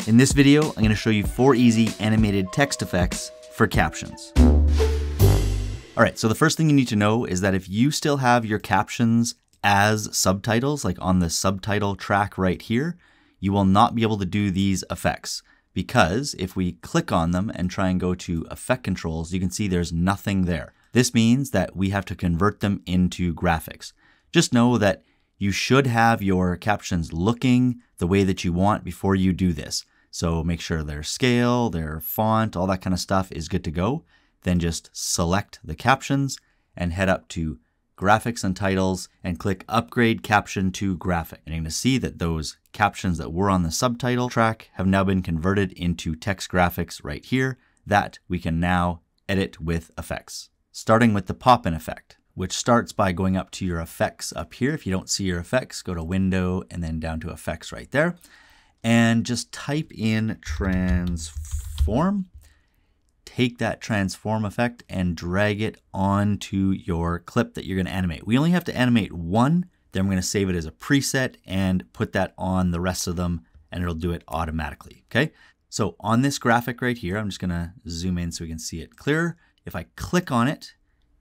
In this video, I'm going to show you 4 easy animated text effects for captions. All right, so the first thing you need to know is that if you still have your captions as subtitles, like on the subtitle track right here, you will not be able to do these effects, because if we click on them and try and go to effect controls, you can see there's nothing there. This means that we have to convert them into graphics. Just know that you should have your captions looking the way that you want before you do this. So make sure their scale, their font, all that kind of stuff is good to go. Then just select the captions and head up to graphics and titles and click upgrade caption to graphic. And you're going to see that those captions that were on the subtitle track have now been converted into text graphics right here that we can now edit with effects. Starting with the pop-in effect, which starts by going up to your effects up here. If you don't see your effects, go to window and then down to effects right there. And just type in transform. Take that transform effect and drag it onto your clip that you're going to animate. We only have to animate one, then we're going to save it as a preset and put that on the rest of them, and it'll do it automatically. Okay, so on this graphic right here, I'm just going to zoom in so we can see it clearer. If I click on it,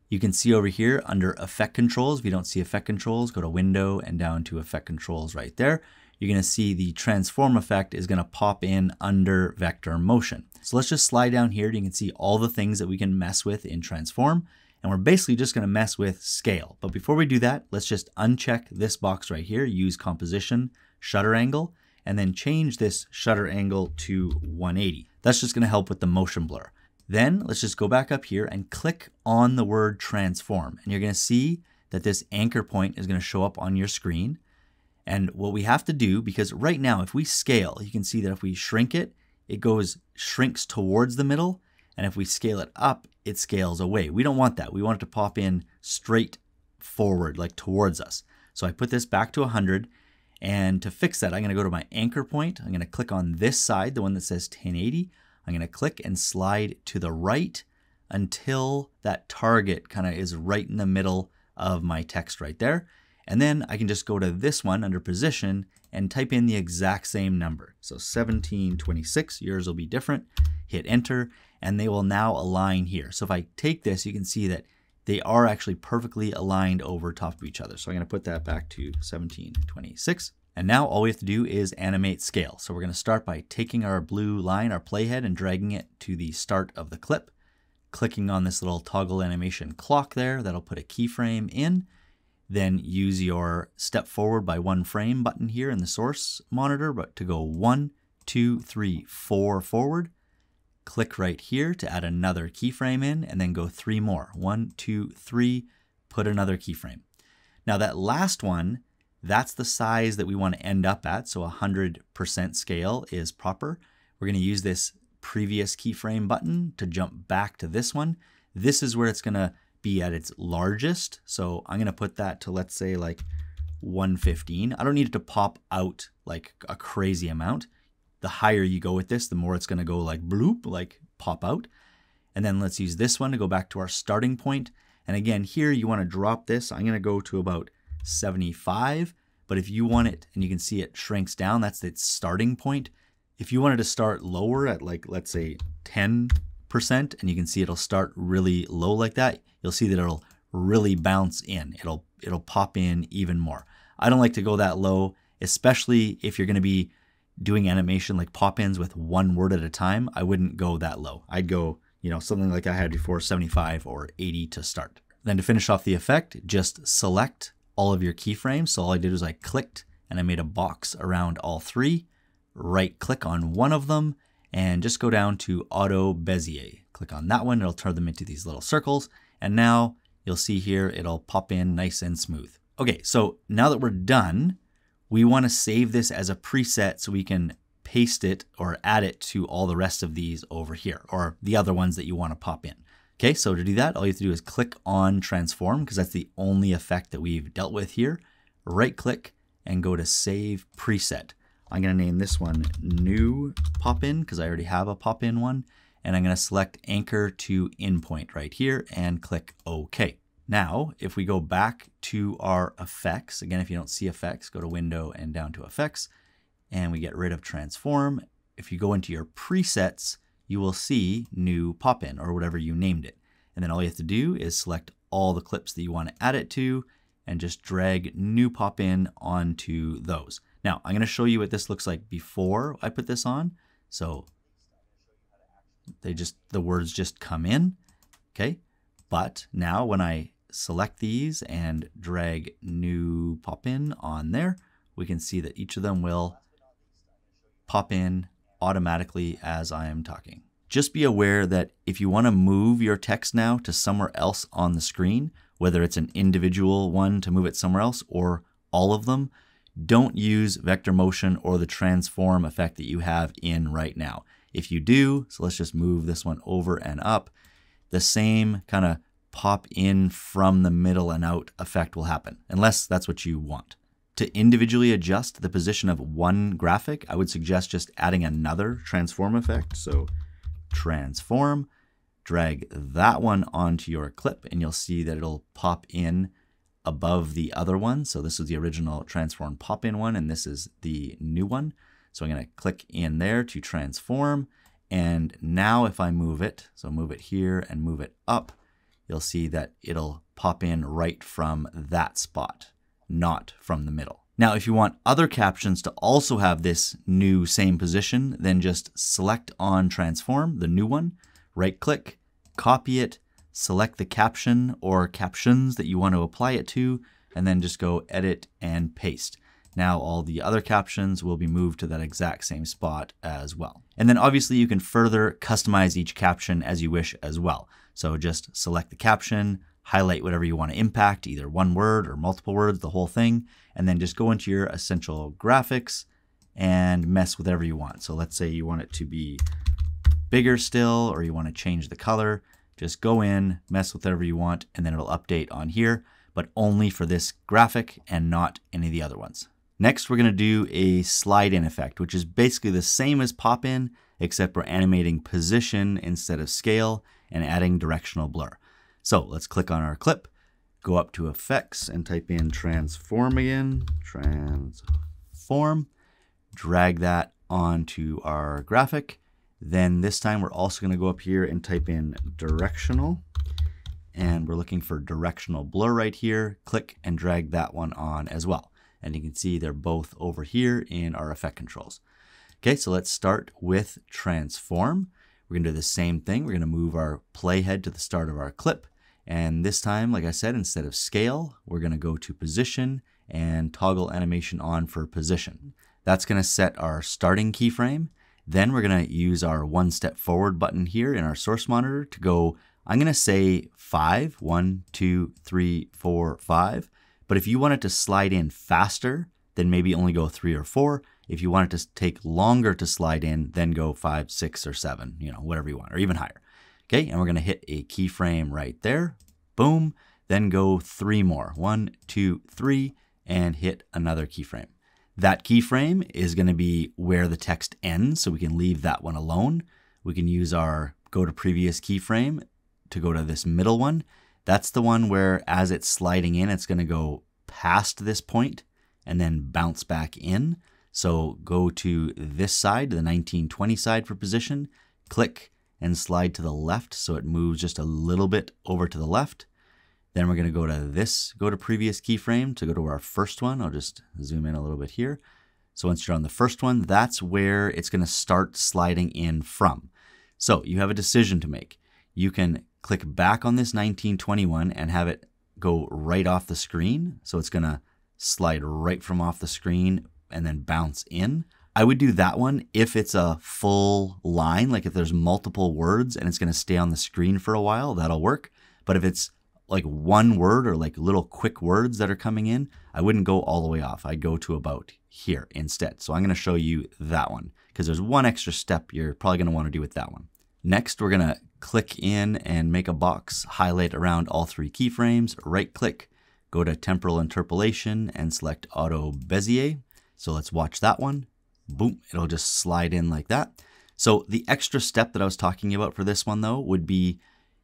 you can see over here under effect controls. If you don't see effect controls, go to window and down to effect controls right there. You're going to see the transform effect is going to pop in under vector motion. So let's just slide down here. You can see all the things that we can mess with in transform. And we're basically just going to mess with scale. But before we do that, let's just uncheck this box right here, use composition, shutter angle, and then change this shutter angle to 180. That's just going to help with the motion blur. Then let's just go back up here and click on the word transform. And you're going to see that this anchor point is going to show up on your screen. And what we have to do, because right now, if we scale, you can see that if we shrink it, it shrinks towards the middle. And if we scale it up, it scales away. We don't want that. We want it to pop in straight forward, like towards us. So I put this back to 100. And to fix that, I'm going to go to my anchor point. I'm going to click on this side, the one that says 1080. I'm going to click and slide to the right until that target kind of is right in the middle of my text right there. And then I can just go to this one under position and type in the exact same number. So 1726, yours will be different. Hit enter, and they will now align here. So if I take this, you can see that they are actually perfectly aligned over top of each other. So I'm going to put that back to 1726. And now all we have to do is animate scale. So we're going to start by taking our blue line, our playhead, and dragging it to the start of the clip. Clicking on this little toggle animation clock there, that'll put a keyframe in. Then use your step forward by 1 frame button here in the source monitor, but to go 1, 2, 3, 4 forward. Click right here to add another keyframe in, and then go 3 more. 1, 2, 3, put another keyframe. Now that last one, that's the size that we want to end up at. So 100% scale is proper. We're going to use this previous keyframe button to jump back to this one. This is where it's going to be at its largest. So I'm going to put that to, let's say, like 115. I don't need it to pop out like a crazy amount. The higher you go with this, the more it's going to go like bloop, like pop out. And then let's use this one to go back to our starting point. And again, here you want to drop this. I'm going to go to about 75. But if you want it, and you can see it shrinks down, that's its starting point. If you wanted to start lower at, like, let's say 10%, and you can see it'll start really low like that, you'll see that it'll really bounce in. It'll pop in even more. I don't like to go that low, especially if you're going to be doing animation like pop-ins with 1 word at a time. I wouldn't go that low. I'd go, something like I had before, 75 or 80 to start. Then to finish off the effect, just select all of your keyframes. So all I did was I clicked and I made a box around all 3. Right click on one of them and just go down to Auto Bezier. Click on that one. It'll turn them into these little circles. And now you'll see here, it'll pop in nice and smooth. Okay, so now that we're done, we want to save this as a preset so we can paste it or add it to all the rest of these over here, or the other ones that you want to pop in. Okay, so to do that, all you have to do is click on transform, because that's the only effect that we've dealt with here. Right click and go to save preset. I'm going to name this one new pop-in because I already have a pop-in one. And I'm going to select anchor to endpoint right here and click OK. Now, if we go back to our effects, again, if you don't see effects, go to window and down to effects, and we get rid of transform. if you go into your presets, you will see new pop-in or whatever you named it. And then all you have to do is select all the clips that you want to add it to and just drag new pop-in onto those. Now, I'm going to show you what this looks like before I put this on. So the words just come in, okay? But now when I select these and drag new pop-in on there, we can see that each of them will pop in automatically as I am talking. Just be aware that if you want to move your text now to somewhere else on the screen, whether it's an individual one to move it somewhere else or all of them, don't use vector motion or the transform effect that you have in right now. If you do, so let's just move this one over and up, the same kind of pop in from the middle and out effect will happen, unless that's what you want. To individually adjust the position of one graphic, I would suggest just adding another transform effect. So transform, drag that one onto your clip, and you'll see that it'll pop in above the other one. So this is the original transform pop-in one, and this is the new one. So I'm going to click in there to transform. And now if I move it, so move it here and move it up, you'll see that it'll pop in right from that spot, not from the middle. Now, if you want other captions to also have this new same position, then just select on transform, the new one, right click, copy it, select the caption or captions that you want to apply it to, and then just go edit and paste. Now all the other captions will be moved to that exact same spot as well. And then obviously you can further customize each caption as you wish as well. So just select the caption, highlight whatever you want to impact, either one word or multiple words, the whole thing, and then just go into your essential graphics and mess with whatever you want. So let's say you want it to be bigger still, or you want to change the color. Just go in, mess with whatever you want, and then it'll update on here, but only for this graphic and not any of the other ones. Next, we're going to do a slide in effect, which is basically the same as pop in, except we're animating position instead of scale and adding directional blur. So let's click on our clip, go up to effects and type in transform again, transform, drag that onto our graphic. Then this time we're also going to go up here and type in directional, and we're looking for directional blur right here. Click and drag that one on as well. And you can see they're both over here in our effect controls. Okay, so let's start with transform. We're going to do the same thing. We're going to move our playhead to the start of our clip. And this time, like I said, instead of scale, we're going to go to position and toggle animation on for position. That's going to set our starting keyframe. Then we're going to use our one step forward button here in our source monitor to go, I'm going to say 5, 1, 2, 3, 4, 5. But if you want it to slide in faster, then maybe only go 3 or 4. If you want it to take longer to slide in, then go 5, 6, or 7, whatever you want, or even higher. Okay, and we're going to hit a keyframe right there. Boom. Then go 3 more. 1, 2, 3, and hit another keyframe. That keyframe is going to be where the text ends, so we can leave that one alone. We can use our go to previous keyframe to go to this middle one. That's the one where as it's sliding in, it's going to go past this point and then bounce back in. So go to this side, the 1920 side for position, click and slide to the left so it moves just a little bit over to the left. Then we're going to go to this, go to previous keyframe to go to our first one. I'll just zoom in a little bit here. So once you're on the first one, that's where it's going to start sliding in from. So you have a decision to make. You can click back on this 1921 and have it go right off the screen. So it's going to slide right from off the screen and then bounce in. I would do that one if it's a full line, like if there's multiple words and it's going to stay on the screen for a while, that'll work. But if it's like one word or like little quick words that are coming in, I wouldn't go all the way off. I'd go to about here instead. So I'm going to show you that one because there's one extra step you're probably going to want to do with that one. Next, we're going to click in and make a box, highlight around all 3 keyframes, right click, go to temporal interpolation and select auto Bezier. So let's watch that one. Boom, it'll just slide in like that. So the extra step that I was talking about for this one though would be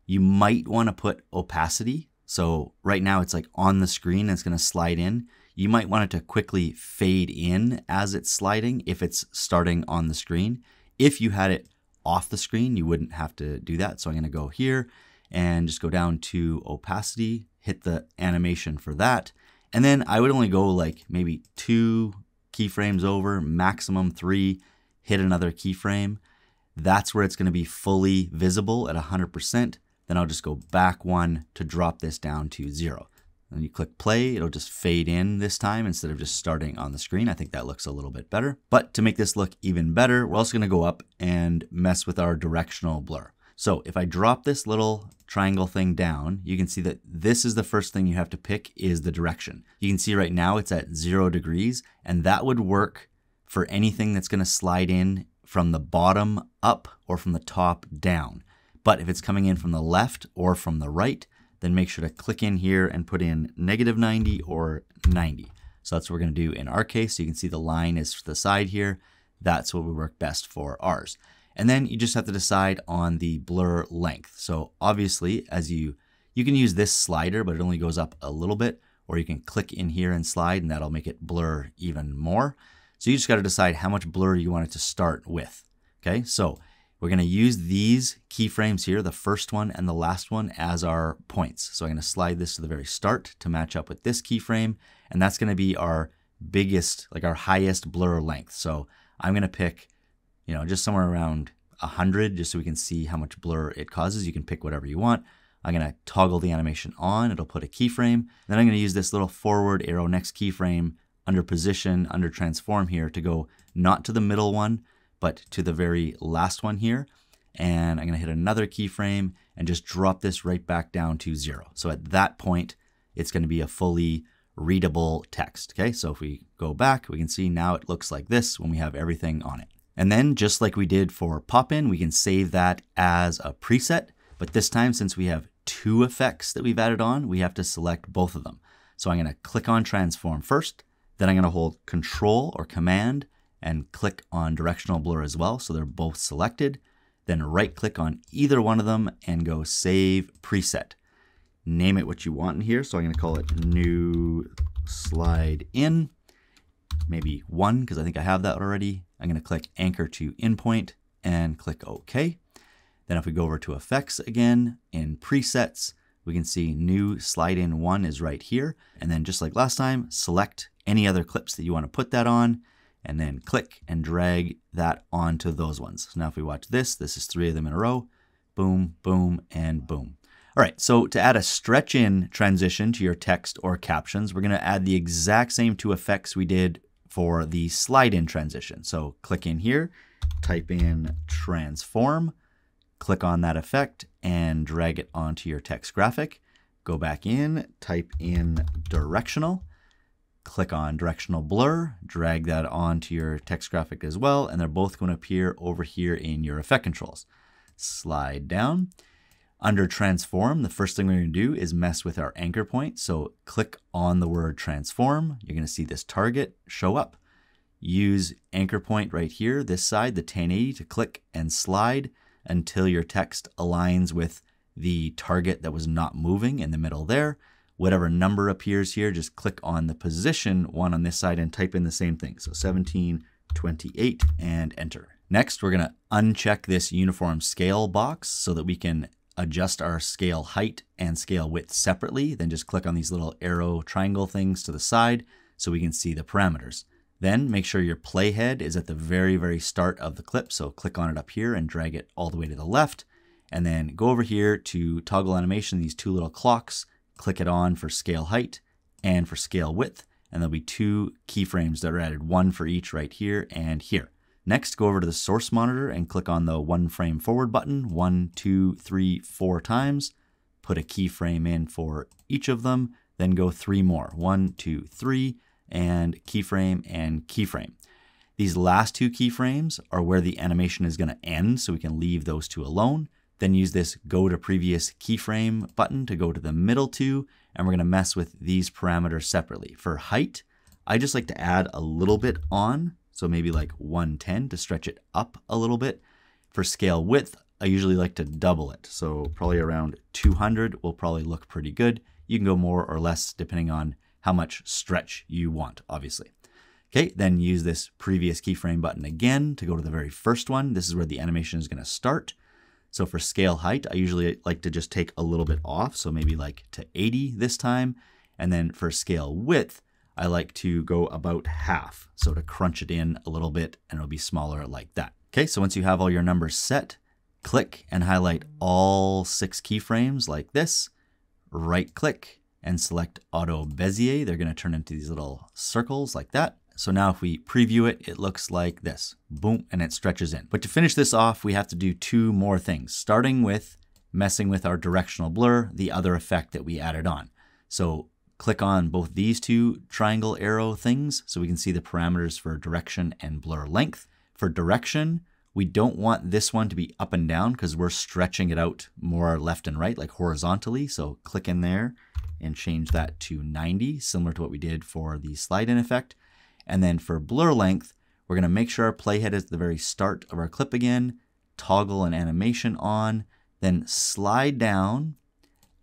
you might want to put opacity. So right now it's like on the screen and it's going to slide in. You might want it to quickly fade in as it's sliding if it's starting on the screen. If you had it off the screen, you wouldn't have to do that. So I'm going to go here and just go down to opacity, hit the animation for that. And then I would only go like maybe 2 keyframes over, maximum 3, hit another keyframe. That's where it's going to be fully visible at 100%. Then I'll just go back 1 to drop this down to 0. When you click play, it'll just fade in this time instead of just starting on the screen. I think that looks a little bit better. But to make this look even better, we're also going to go up and mess with our directional blur. So if I drop this little triangle thing down, you can see that this is the first thing you have to pick is the direction. You can see right now it's at 0 degrees, and that would work for anything that's going to slide in from the bottom up or from the top down. But if it's coming in from the left or from the right, then make sure to click in here and put in -90 or 90. So that's what we're going to do in our case. So you can see the line is to the side here. That's what would work best for ours. And then you just have to decide on the blur length. So obviously, as you can use this slider, but it only goes up a little bit, or you can click in here and slide, and that'll make it blur even more. So you just got to decide how much blur you want it to start with. Okay, so we're going to use these keyframes here, the first one and the last one, as our points. So I'm going to slide this to the very start to match up with this keyframe, and that's going to be our biggest, like our highest blur length. So I'm going to pick, just somewhere around 100, just so we can see how much blur it causes. You can pick whatever you want. I'm going to toggle the animation on. It'll put a keyframe. Then I'm going to use this little forward arrow next keyframe under position, under transform here to go not to the middle one, but to the very last one here. And I'm going to hit another keyframe and just drop this right back down to 0. So at that point, it's going to be a fully readable text. Okay, so if we go back, we can see now it looks like this when we have everything on it. And then just like we did for pop-in, we can save that as a preset. But this time, since we have 2 effects that we've added on, we have to select both of them. So I'm going to click on transform first. Then I'm going to hold Control or Command and click on directional blur as well. So they're both selected. Then right click on either one of them and go save preset. Name it what you want in here. So I'm going to call it new slide in, maybe 1, because I think I have that already. I'm going to click anchor to endpoint and click OK. Then if we go over to effects again in presets, we can see new slide in 1 is right here. And then just like last time, select any other clips that you want to put that on, and then click and drag that onto those ones. So now if we watch this is 3 of them in a row. Boom, boom, and boom. All right, so to add a stretch in transition to your text or captions, we're going to add the exact same 2 effects we did for the slide in transition. So click in here, type in transform, click on that effect and drag it onto your text graphic. Go back in, type in directional, click on directional blur, drag that onto your text graphic as well, and they're both going to appear over here in your effect controls. Slide down. Under transform, the first thing we're going to do is mess with our anchor point. So click on the word transform. You're going to see this target show up. Use anchor point right here, this side, the 1080, to click and slide until your text aligns with the target that was not moving in the middle there. Whatever number appears here, just click on the position one on this side and type in the same thing. So 1728 and enter. Next, we're going to uncheck this uniform scale box so that we can adjust our scale height and scale width separately. Then just click on these little arrow triangle things to the side so we can see the parameters. Then make sure your playhead is at the very, very start of the clip. So click on it up here and drag it all the way to the left. And then go over here to toggle animation, these 2 little clocks. Click it on for scale height and for scale width. And there'll be 2 keyframes that are added, 1 for each right here and here. Next, go over to the source monitor and click on the 1 frame forward button 1, 2, 3, 4 times. Put a keyframe in for each of them. Then go 3 more, 1, 2, 3, and keyframe. These last 2 keyframes are where the animation is going to end, so we can leave those 2 alone. Then use this go to previous keyframe button to go to the middle 2, and we're going to mess with these parameters separately. For height, I just like to add a little bit on, so maybe like 110 to stretch it up a little bit. For scale width, I usually like to double it, so probably around 200 will probably look pretty good. You can go more or less depending on how much stretch you want, obviously. Okay, then use this previous keyframe button again to go to the very first one. This is where the animation is going to start. So for scale height, I usually like to just take a little bit off. So maybe like to 80 this time. And then for scale width, I like to go about half. So to crunch it in a little bit and it'll be smaller like that. Okay, so once you have all your numbers set, click and highlight all 6 keyframes like this. Right click and select Auto Bezier. They're going to turn into these little circles like that. So now if we preview it, it looks like this. Boom, and it stretches in. But to finish this off, we have to do 2 more things, starting with messing with our directional blur, the other effect that we added on. So click on both these 2 triangle arrow things so we can see the parameters for direction and blur length. For direction, we don't want this one to be up and down because we're stretching it out more left and right, like horizontally. So click in there and change that to 90, similar to what we did for the slide in effect. And then for blur length, we're going to make sure our playhead is at the very start of our clip again, toggle an animation on, then slide down,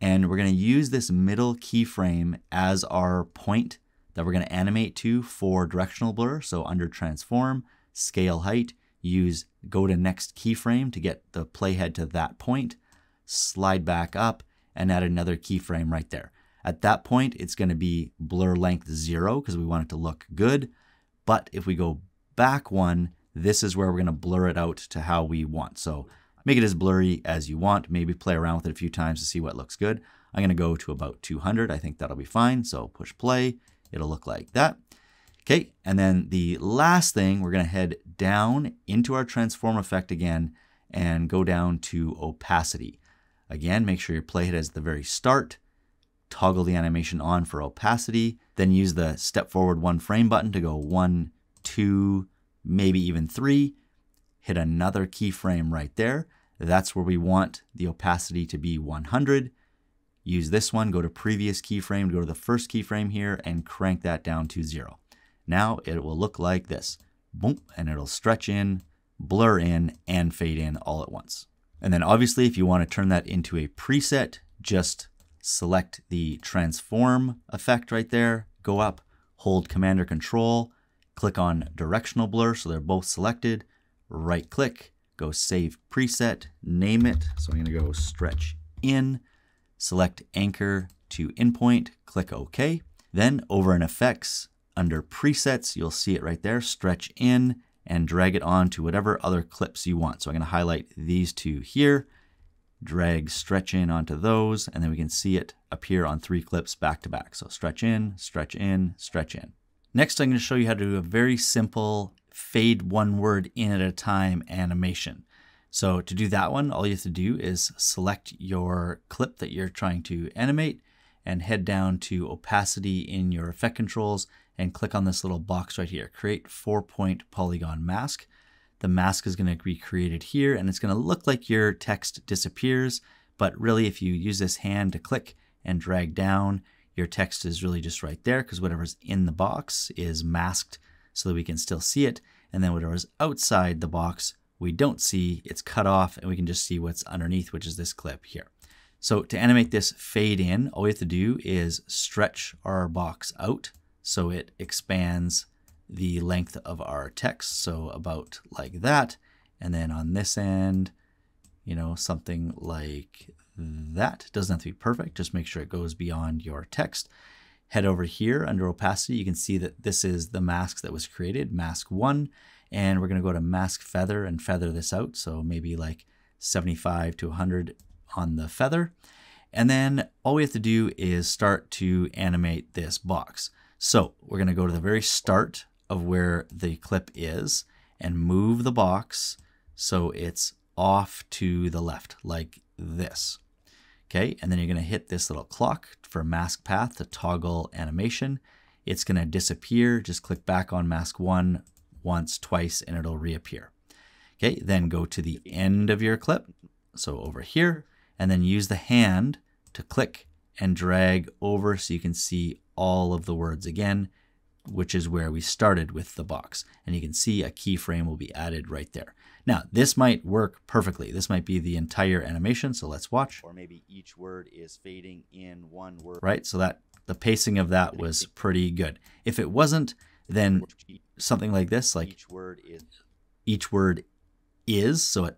and we're going to use this middle keyframe as our point that we're going to animate to for directional blur. So under transform, scale height, use go to next keyframe to get the playhead to that point, slide back up, and add another keyframe right there. At that point, it's going to be blur length 0 because we want it to look good. But if we go back one, this is where we're going to blur it out to how we want. So make it as blurry as you want. Maybe play around with it a few times to see what looks good. I'm going to go to about 200. I think that'll be fine. So push play. It'll look like that. Okay, and then the last thing, we're going to head down into our transform effect again and go down to opacity. Again, make sure your playhead is at the very start. Toggle the animation on for opacity, then use the step forward 1 frame button to go 1, 2, maybe even 3. Hit another keyframe right there. That's where we want the opacity to be 100. Use this one, go to previous keyframe, go to the first keyframe here and crank that down to 0. Now it will look like this. Boom, and it'll stretch in, blur in, and fade in all at once. And then obviously if you want to turn that into a preset, just select the transform effect right there, go up, hold Command or Control, click on directional blur so they're both selected, right click, go save preset, name it. So I'm going to go stretch in, select anchor to endpoint, click OK. Then over in effects, under presets, you'll see it right there, stretch in and drag it on to whatever other clips you want. So I'm going to highlight these 2 here, drag stretch in onto those, and then we can see it appear on 3 clips back to back. So stretch in, stretch in, stretch in. Next, I'm going to show you how to do a very simple fade one word in at a time animation. So to do that one, all you have to do is select your clip that you're trying to animate and head down to opacity in your effect controls and click on this little box right here, create 4-point polygon mask. The mask is going to be created here and it's going to look like your text disappears, but really if you use this hand to click and drag down, your text is really just right there because whatever's in the box is masked so that we can still see it, and then whatever's outside the box we don't see, it's cut off and we can just see what's underneath, which is this clip here. So to animate this fade in, all we have to do is stretch our box out so it expands the length of our text, so about like that. And then on this end, you know, something like that. Doesn't have to be perfect, just make sure it goes beyond your text. Head over here under opacity, you can see that this is the mask that was created, mask 1, and we're going to go to mask feather and feather this out, so maybe like 75 to 100 on the feather. And then all we have to do is start to animate this box. So we're going to go to the very start of where the clip is and move the box so it's off to the left like this. Okay, and then you're going to hit this little clock for mask path to toggle animation. It's going to disappear. Just click back on mask 1 once, twice, and it'll reappear. Okay, then go to the end of your clip, so over here, and then use the hand to click and drag over so you can see all of the words again, which is where we started with the box. And you can see a keyframe will be added right there. Now, this might work perfectly. This might be the entire animation, so let's watch. Or maybe each word is fading in one word. Right, so that the pacing of that was pretty good. If it wasn't, then something like this, like each word is, so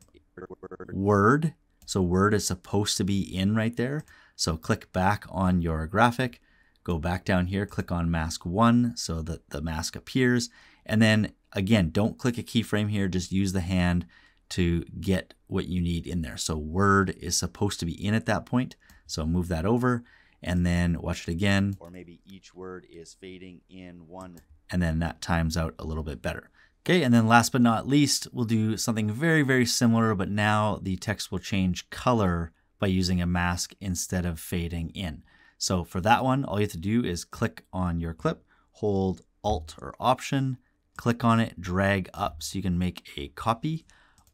word is supposed to be in right there. So click back on your graphic, go back down here, click on mask 1 so that the mask appears. And then again, don't click a keyframe here, just use the hand to get what you need in there. So word is supposed to be in at that point. So move that over and then watch it again. Or maybe each word is fading in one. And then that times out a little bit better. Okay, and then last but not least, we'll do something very, very similar, but now the text will change color by using a mask instead of fading in. So for that one, all you have to do is click on your clip, hold Alt or Option, click on it, drag up so you can make a copy.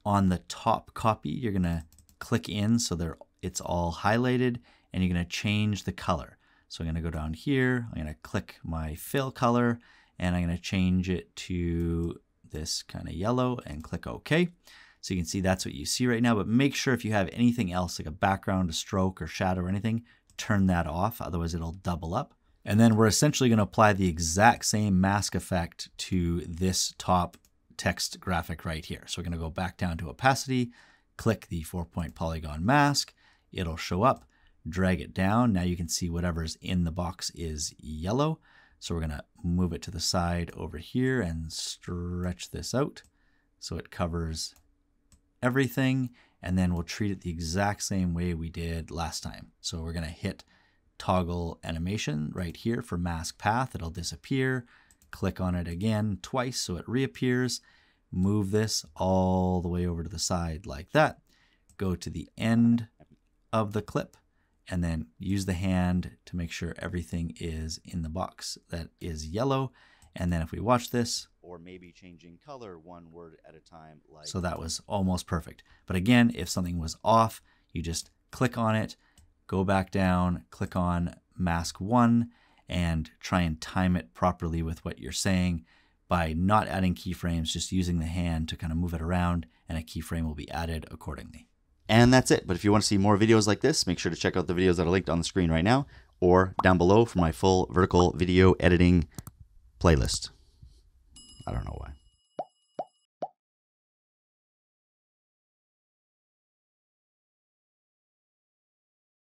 On the top copy, you're gonna click in so it's all highlighted, and you're gonna change the color. So I'm gonna go down here, I'm gonna click my fill color, and I'm gonna change it to this kind of yellow and click OK. So you can see that's what you see right now, but make sure if you have anything else like a background, a stroke or shadow or anything, turn that off, otherwise it'll double up. And then we're essentially going to apply the exact same mask effect to this top text graphic right here. So we're going to go back down to opacity, click the 4-point polygon mask, it'll show up, drag it down. Now you can see whatever's in the box is yellow. So we're going to move it to the side over here and stretch this out so it covers everything. And then we'll treat it the exact same way we did last time. So we're going to hit toggle animation right here for mask path. It'll disappear. Click on it again twice so it reappears. Move this all the way over to the side like that. Go to the end of the clip and then use the hand to make sure everything is in the box that is yellow. And then if we watch this, or maybe changing color one word at a time. Like so that was almost perfect. But again, if something was off, you just click on it, go back down, click on mask 1, and try and time it properly with what you're saying by not adding keyframes, just using the hand to kind of move it around, and a keyframe will be added accordingly. And that's it. But if you want to see more videos like this, make sure to check out the videos that are linked on the screen right now or down below for my full vertical video editing playlist. I don't know why.